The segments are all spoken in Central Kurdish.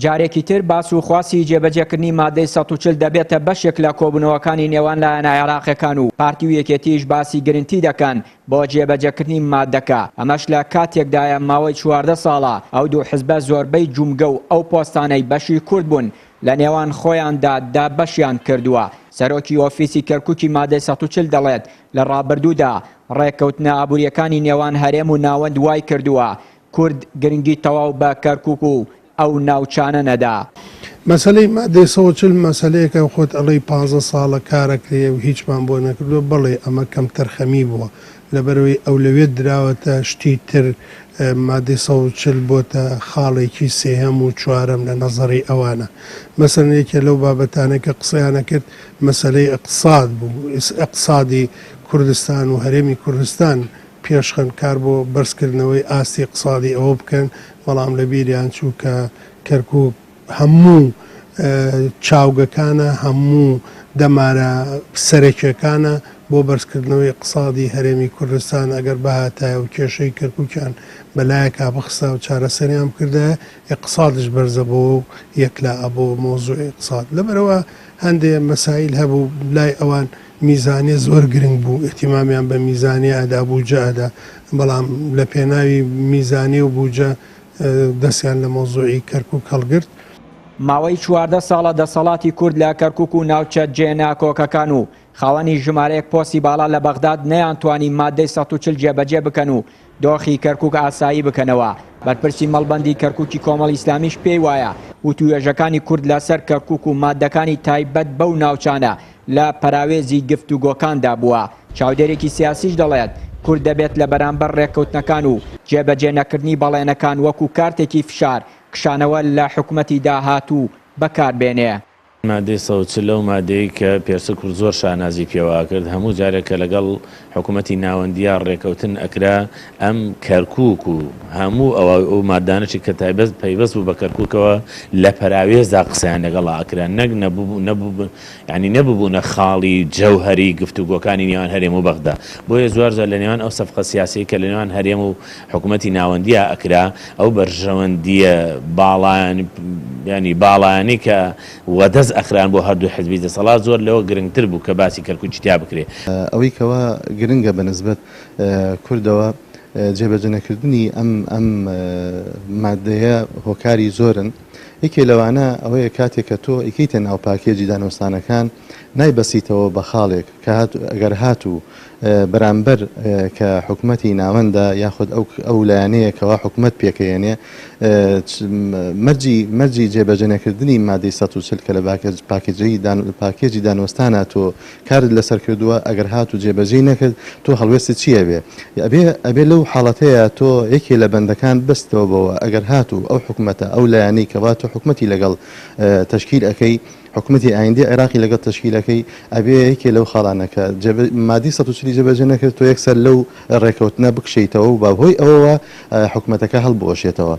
جارێکی تر باس و خواسی جێبەجێکردنی مادەی 140 دەبێتە بەشێک لە کۆبوونەوەکانی نێوان لایەنە عێراقیەکان و پارتی و یەکێتیش باسی گرنگی دەکەن بۆ جێبەجێکردنی مادەکە. ئەمەش لە کاتێکدایە ماوەی 14 ساڵە ئەو دوو حزبە زۆربەی جومگە و ئەو پۆستانەی بەشی کورد بوون لە نێوان خۆیاندا دابەشیان کردووە. سەرۆکی ئۆفیسی کەرکووکی مادەی 140 دەڵێت لە ڕابردوودا ڕێککەوتنە ئابوووریەکانی نێوان هەرێم و ناوەند وای کردووە کورد گرنگی تەواو بە کەرکووک و ئەو ناوچانە نەدا. مەسەلەی مادەی 140 مەسەلەیەکە خۆت ئەڵێی 15 ساڵە کارەکرێ و هیچمان بۆ نەکردووە. بەڵێ ئەمە کەم تەرخەمی بووە لەبەرەوەی ئەولەوێت دراوەتە شتی تر مادەی 140 بۆتە خاڵێکی سێهەم و چوارەم لە نەزەڕی ئەوانە. مەسەلەن یەکێ لەو بابەتانە کە قسەیانە کرد مەسەلەی اقتصاد بوو. اقتصادی کوردستان و هەرێمی کوردستان پێشخەن کار بۆ بەرزکردنەوەی ئاستی اقتصادی ئەوە بکەن، بەڵام لە بیریان چوو کە کەرکووک هەموو چاوگەکانە هەموو دەمارە سەرەکیەکانە بۆ بەرزکردنەوەی اقتصادی هەرێمی کوردستان ئەگەر بەهاتایە و کێشەی کەرکووکیان بەلایەکا بەخستا و چارەسەریان کردە اقتصادش بەرزە بۆ یەکلا ئەبۆ مۆزوعی اقتصاد. لەبەرەوە هەندێک مەسائل هەبوو لای ئەوان میزانێ زۆر گرنگ بوو، ئێتیمامیان بە میزانێ ئەدا بووجە ئەدا، بەڵام لە پێناوی میزانێ و بووجە دەستیان لە مۆزوعی کەرکووک هەڵگرت. ماوەی 14 ساڵە دەسەڵاتی کورد لە کەرکووک و ناوچە جێناکۆکەکان و خاوەنی ژمارەیەک پۆستی باڵا لە بەغداد نەیانتوانی مادەی 140 جێبەجێ بکەن و دۆخی کەرکووک ئاسایی بکەنەوە. بەرپرسی مەڵبەندی کەرکووکی کۆمەڵ ئیسلامیش پێی وایە وتووێژەکانی کورد لەسەر کەرکووک و مادەکانی تایبەت بەو ناوچانە لە پەراوێزی گفتوگۆکاندا بووە. چاودێرێکی سیاسیش دەڵێت کورد دەبێت لە بەرامبەر ڕێککەوتنەکان و جێبەجێ نەکردنی بەڵێنەکان وەکو کارتێکی فشار کشانەوە لە حکوومەتی داهاتوو بەکاربێنێ. مادەی 140 لەو مادەی کە پێرسە کورد زۆر شانازی پێوە کرد هەموو جارێکە لەگەڵ حکوومەتی ناوەندیان ڕێکەوتن ئەکرا ئەم کەرکووک و هەموو ئەو مادانەی کە تایبەت پەیوەست بوو بە کەرکووکەوە لە پەراوێزدا قسەیان لەگەڵ ئاکرا نەک ینی نەبووبوونە خاڵی جەوهەری گفتوگۆکانی نێوان هەرێم و بەغدا. بۆیە زۆرجار لە نێوان ئەو سەفقە سیاسی کە لە نێوان هەرێم و حکوومەتی ناوەندیە ئەکرا ئەو بەرژەوەندیە باڵایانی کە وەدەست ئەخران بۆ هەردوو حزبی دەسەڵات زۆر لەوە گرنگتر بوو کە باسی کەرکووکی تیا بکرێ. ئەوەی کەوە گرنگە بەنسبەت کوردەوە جێبەجێ نەکردنی ئەم مادەیە هۆکاری زۆرن. یەکێ لەوانە ئەوەیە کاتێک کە تۆ ئیکەیتە ناو پاکێجی دانوستانەکان نایبەسیتەوە بە خاڵێک کە ئەگەر هاتوو بەرامبەر کە حکوومەتی ناوەندە یاخود ئەو لایەنەیە کەوا حکوومەت پێکەیەنێ مەرجی جێبەجێنەکردنی مادەی 140 کە لە پاکێجی دانوستانە تۆ کارت لەسەر کردووە ئەگەر هاتوو جێبەجێ نەکرد تۆ هەڵوێستی چییە بێ؟ ئەبێ لەو حاڵەتەیە تۆ یەکێ لە بەندەکان بستەوە بەوە ئەگەر هاتوو ئەو حکوومەتە ئەو لایەنەی کەوا تۆ حکوومەتی لەگەڵ تەشکیل ئەەکەی حکوومەتی ئایندی عێراقی لەگەڵ تەشکیلەکەی ئەبێ یەکێ لەو خاڵانەکە مادەی 140 جێبەجێ نەکرد تۆ یەکسەر لەو ڕێکەوتنە بکشیتەوە و بەهۆی ئەوەوە حکوومەتەکە هەڵبوەشێتەوە.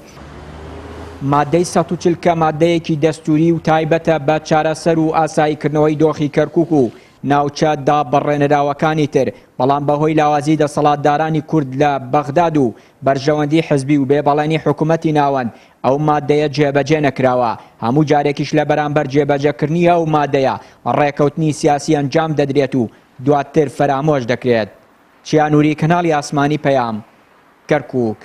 مادەی 140 کە مادەیەکی دەستوری و تایبەتە بە چارەسەر و ئاساییکردنەوەی دۆخی کەرکووک و ناوچە دابڕێنەراوەکانی تر، بەڵام بەهۆی لاوازی دەسەڵاتدارانی کورد لە بەغداد و بەرژەوەندی حزبی و بێبەڵێنی حکوومەتی ناوەند ئەو مادەیە جێبەجێ نەکراوە. هەموو جارێکیش لە بەرامبەر جێبەجێکردنی ئەو مادەیە ڕێکەوتنی سیاسی ئەنجام دەدرێت و دواتر فەرامۆش دەکرێت. چیانووری کەناڵی ئاسمانی پەیام، کەرکووک.